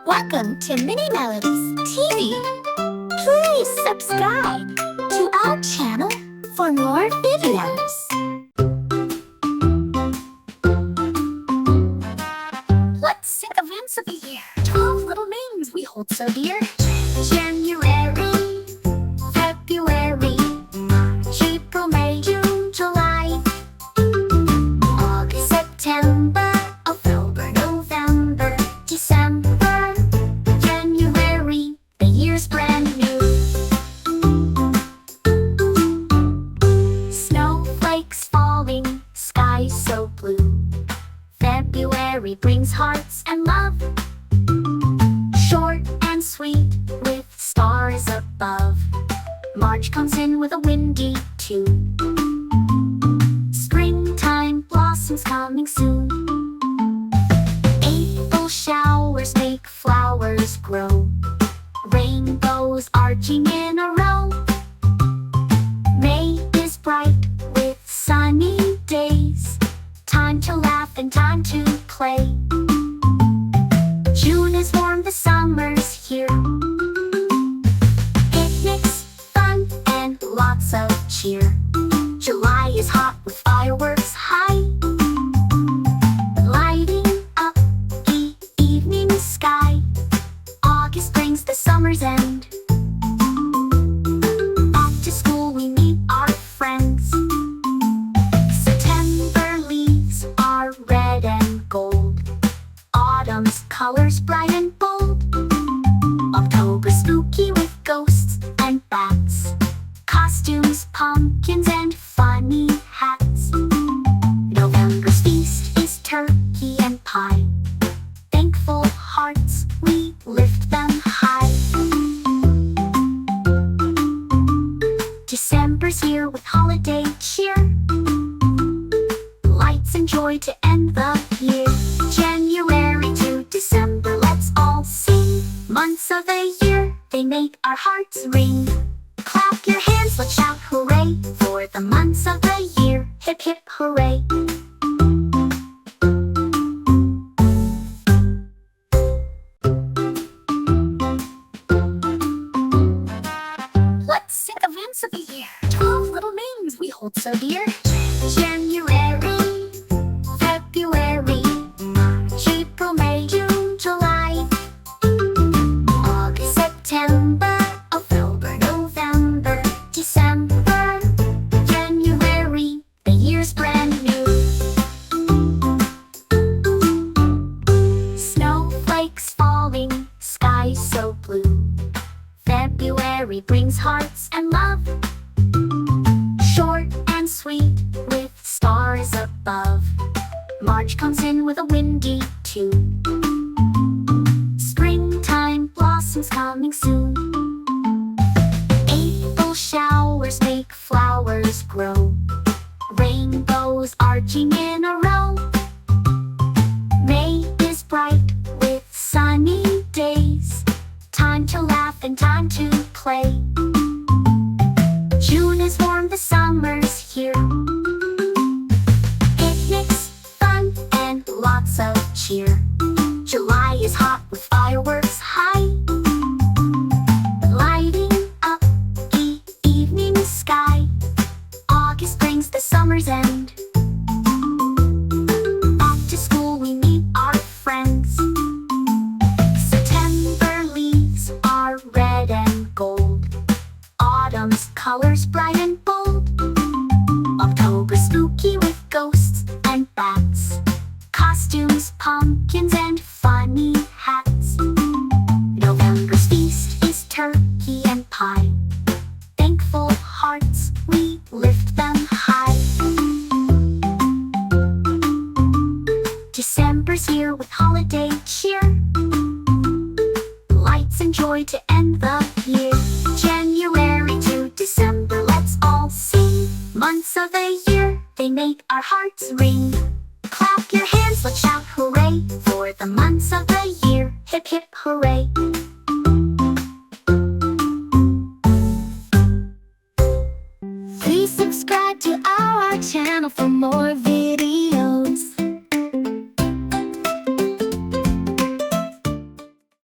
Welcome to Mini Melodies TV. Please subscribe to our channel for more videos. Let's sing events of the year. 12 little names we hold so dear. January, February, March, April, May, June, July, August, September, October, November, December, January, the year's brand new. Snowflakes falling, sky so blue. February brings hearts and love, short and sweet with stars above. March comes in with a windy tune. Springtime blossoms coming soon. April showers make flowers grow. Rainbows arching in a row. May is bright with sunny days. Time to laugh and time to play. June is warm, the summer's here. Picnics, fun, and lots of cheer. July is hot with fireworks high, lighting up the evening sky. August brings the summer's end. Off to school we meet our friends. September leaves are red and gold. Autumn's colors bright and bold. October spooky with ghosts and bats. Costumes, pumpkins, and funny hats. November's feast is turkey and pie. Thankful hearts, we lift them high. December's here with holiday cheer. Lights and joy to end the year. January to December, let's all sing. Months of the year, they make our hearts ring. Clap your hands, let's shout hooray for the months of the year. Hip hip hooray. Let's sing events of the year. 12 little names we hold so dear. January, February, March, April, May, June, July, August, September, October, November, December, January, the year's brand new. Snowflakes falling, sky so blue. February brings hearts and love, short and sweet with stars above. March comes in with a windy tune. Springtime blossoms coming soon. April showers make flowers grow. Rainbows arching in a row. May is bright with sunny days. Time to laugh and time to play. June is warm, the summer's here. Picnics, fun, and lots of cheer. July is hot with fireworks high, lighting up the evening sky. August brings the summer's end. Off to school we meet our friends. September leaves are red and gold. Autumn's colors bright and bold. October spooky with ghosts and bats. Costumes, pumpkins, and funny hats. November's feast is turkey and pie. Thankful hearts, we lift them high. December's here with holiday cheer. Lights and joy to end the year. January to December, let's all sing. Months of the year, they make our hearts ring. Clap your hands, let's shout hooray for the months of the year. Hip hip hooray.